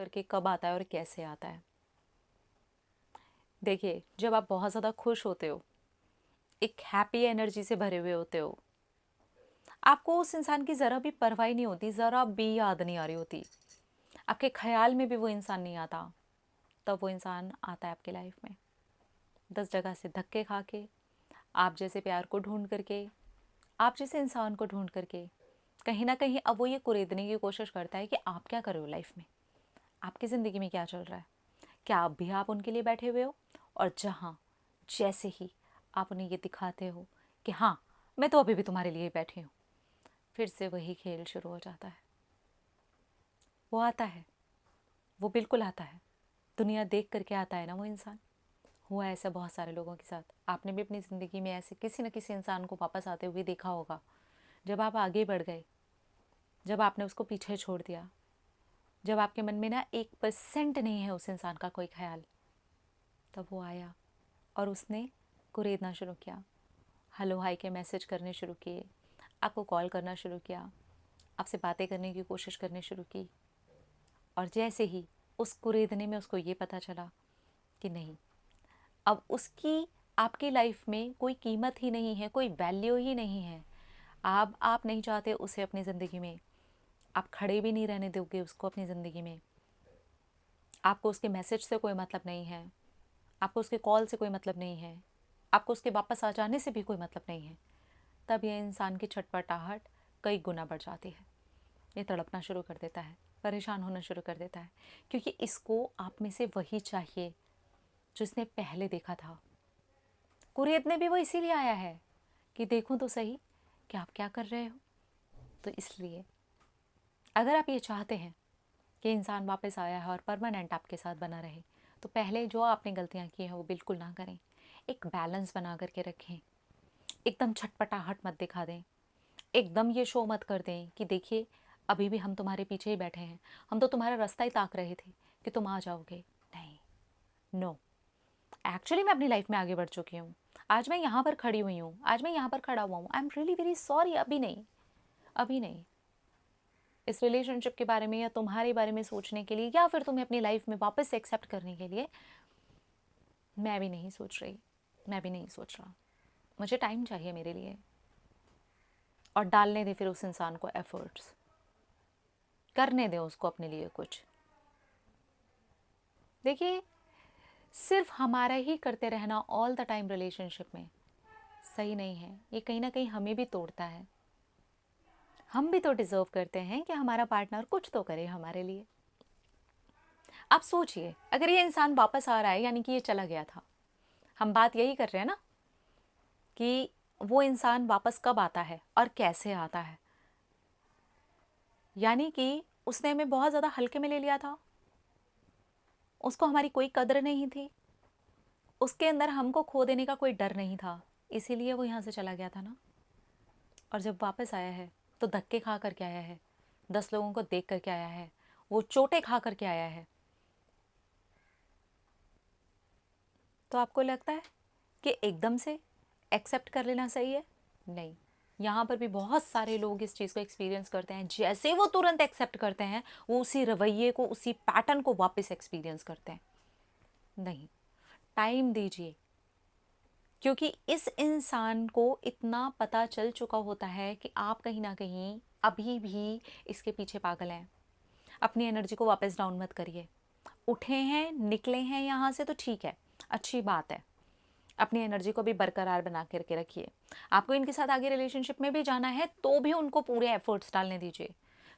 करके कब आता है और कैसे आता है। देखिए, जब आप बहुत ज़्यादा खुश होते हो, एक हैप्पी एनर्जी से भरे हुए होते हो, आपको उस इंसान की ज़रा भी परवाह नहीं होती, ज़रा भी याद नहीं आ रही होती, आपके ख्याल में भी वो इंसान नहीं आता, तब वो इंसान आता है आपकी लाइफ में 10 जगह से धक्के खा के, आप जैसे प्यार को ढूंढ करके, आप जैसे इंसान को ढूंढ करके। कहीं ना कहीं अब वो ये कुरेदने की कोशिश करता है कि आप क्या कर रहे हो लाइफ में, आपकी ज़िंदगी में क्या चल रहा है, क्या आप भी आप उनके लिए बैठे हुए हो। और जहाँ जैसे ही आप उन्हें ये दिखाते हो कि हाँ, मैं तो अभी भी तुम्हारे लिए बैठी हूँ, फिर से वही खेल शुरू हो जाता है। वो आता है, वो बिल्कुल आता है, दुनिया देख करके आता है ना वो इंसान। हुआ है ऐसा बहुत सारे लोगों के साथ, आपने भी अपनी ज़िंदगी में ऐसे किसी न किसी इंसान को वापस आते हुए देखा होगा। जब आप आगे बढ़ गए, जब आपने उसको पीछे छोड़ दिया, जब आपके मन में ना 1% नहीं है उस इंसान का कोई ख्याल, तब वो आया और उसने कुरेदना शुरू किया, हेलो हाय के मैसेज करने शुरू किए, आपको कॉल करना शुरू किया, आपसे बातें करने की कोशिश करने शुरू की। और जैसे ही उस कुरेदने में उसको ये पता चला कि नहीं, अब उसकी आपकी लाइफ में कोई कीमत ही नहीं है, कोई वैल्यू ही नहीं है, आप नहीं चाहते उसे अपनी ज़िंदगी में, आप खड़े भी नहीं रहने दोगे उसको अपनी ज़िंदगी में, आपको उसके मैसेज से कोई मतलब नहीं है, आपको उसके कॉल से कोई मतलब नहीं है, आपको उसके वापस आ जाने से भी कोई मतलब नहीं है, तब यह इंसान की छटपटाहट कई गुना बढ़ जाती है। ये तड़पना शुरू कर देता है, परेशान होना शुरू कर देता है, क्योंकि इसको आप में से वही चाहिए जो इसने पहले देखा था। कुरियत ने भी वो इसीलिए आया है कि देखूं तो सही कि आप क्या कर रहे हो। तो इसलिए अगर आप ये चाहते हैं कि इंसान वापस आया है और परमानेंट आपके साथ बना रहे, तो पहले जो आपने गलतियां की हैं वो बिल्कुल ना करें। एक बैलेंस बना करके रखें, एकदम छटपटाहट मत दिखा दें, एकदम ये शो मत कर दें कि देखिए अभी भी हम तुम्हारे पीछे ही बैठे हैं, हम तो तुम्हारा रास्ता ही ताक रहे थे कि तुम आ जाओगे। नहीं, नो, एक्चुअली मैं अपनी लाइफ में आगे बढ़ चुकी हूँ, आज मैं यहाँ पर खड़ी हुई हूँ, आज मैं यहाँ पर खड़ा हुआ हूँ, I am really very sorry, अभी नहीं, अभी नहीं। इस रिलेशनशिप के बारे में या तुम्हारे बारे में सोचने के लिए या फिर तुम्हें अपनी लाइफ में वापस से एक्सेप्ट करने के लिए मैं भी नहीं सोच रही, मैं भी नहीं सोच रहा, मुझे टाइम चाहिए मेरे लिए। और डालने दे फिर उस इंसान को एफर्ट्स, करने दे उसको अपने लिए कुछ। देखिए, सिर्फ हमारा ही करते रहना ऑल द टाइम रिलेशनशिप में सही नहीं है, ये कहीं ना कहीं हमें भी तोड़ता है। हम भी तो डिज़र्व करते हैं कि हमारा पार्टनर कुछ तो करे हमारे लिए। आप सोचिए, अगर ये इंसान वापस आ रहा है यानी कि ये चला गया था, हम बात यही कर रहे हैं ना कि वो इंसान वापस कब आता है और कैसे आता है। यानी कि उसने हमें बहुत ज़्यादा हल्के में ले लिया था, उसको हमारी कोई कदर नहीं थी, उसके अंदर हमको खो देने का कोई डर नहीं था, इसीलिए वो यहाँ से चला गया था ना। और जब वापस आया है तो धक्के खा करके आया है, 10 लोगों को देख करके आया है, वो चोटें खा करके आया है। तो आपको लगता है कि एकदम से एक्सेप्ट कर लेना सही है? नहीं, यहाँ पर भी बहुत सारे लोग इस चीज़ को एक्सपीरियंस करते हैं, जैसे वो तुरंत एक्सेप्ट करते हैं वो उसी रवैये को, उसी पैटर्न को वापस एक्सपीरियंस करते हैं। नहीं, टाइम दीजिए, क्योंकि इस इंसान को इतना पता चल चुका होता है कि आप कहीं ना कहीं अभी भी इसके पीछे पागल हैं। अपनी एनर्जी को वापस डाउन मत करिए। उठे हैं, निकले हैं यहाँ से तो ठीक है, अच्छी बात है, अपनी एनर्जी को भी बरकरार बना करके रखिए। आपको इनके साथ आगे रिलेशनशिप में भी जाना है तो भी उनको पूरे एफर्ट्स डालने दीजिए।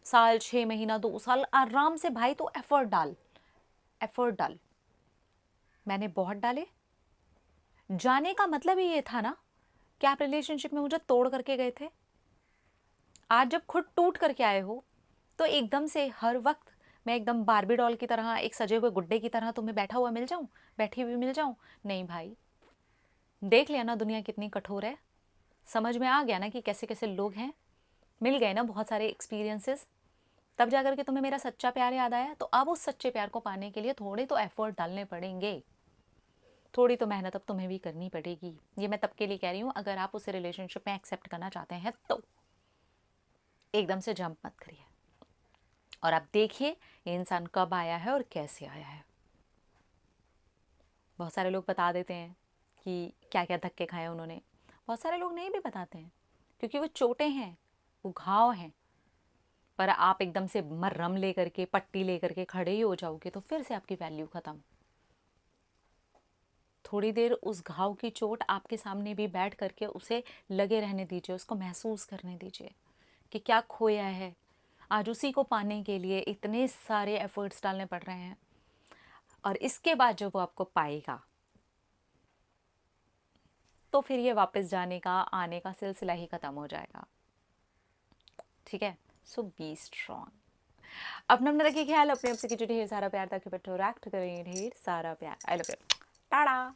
साल, 6 महीना, 2 साल आराम से भाई, तो एफर्ट डाल, एफर्ट डाल। मैंने बहुत डाले। जाने का मतलब ही ये था ना कि आप रिलेशनशिप में मुझे तोड़ करके गए थे। आज जब खुद टूट करके आए हो तो एकदम से हर वक्त मैं एकदम बारबी डॉल की तरह, एक सजे हुए गुड्डे की तरह तुम्हें बैठा हुआ मिल जाऊं, बैठी हुई मिल जाऊं? नहीं भाई, देख लिया ना दुनिया कितनी कठोर है, समझ में आ गया ना कि कैसे कैसे लोग हैं, मिल गए ना बहुत सारे एक्सपीरियंसेस, तब जाकर के तुम्हें मेरा सच्चा प्यार याद आया। तो अब उस सच्चे प्यार को पाने के लिए थोड़े तो एफर्ट डालने पड़ेंगे, थोड़ी तो मेहनत अब तुम्हें भी करनी पड़ेगी। ये मैं तब के लिए कह रही हूँ, अगर आप उसे रिलेशनशिप में एक्सेप्ट करना चाहते हैं तो एकदम से जंप मत करिए, और आप देखिए ये इंसान कब आया है और कैसे आया है। बहुत सारे लोग बता देते हैं कि क्या क्या धक्के खाए उन्होंने, बहुत सारे लोग नहीं भी बताते हैं क्योंकि वो चोटें हैं, वो घाव हैं। पर आप एकदम से मर्रम लेकर के, पट्टी लेकर के खड़े ही हो जाओगे तो फिर से आपकी वैल्यू ख़त्म। थोड़ी देर उस घाव की चोट आपके सामने भी बैठ करके उसे लगे रहने दीजिए, उसको महसूस करने दीजिए कि क्या खोया है। आज उसी को पाने के लिए इतने सारे एफर्ट्स डालने पड़ रहे हैं, और इसके बाद जब वो आपको पाएगा तो फिर ये वापस जाने का, आने का सिलसिला ही ख़त्म हो जाएगा। ठीक है, सो बी स्ट्रॉन्ग। अपना अपना रखिए ख्याल, अपने आप से कीजिए ढेर सारा प्यार ताकि बच्चों रैक्ट करें ढेर सारा प्यार। I love you, Tata.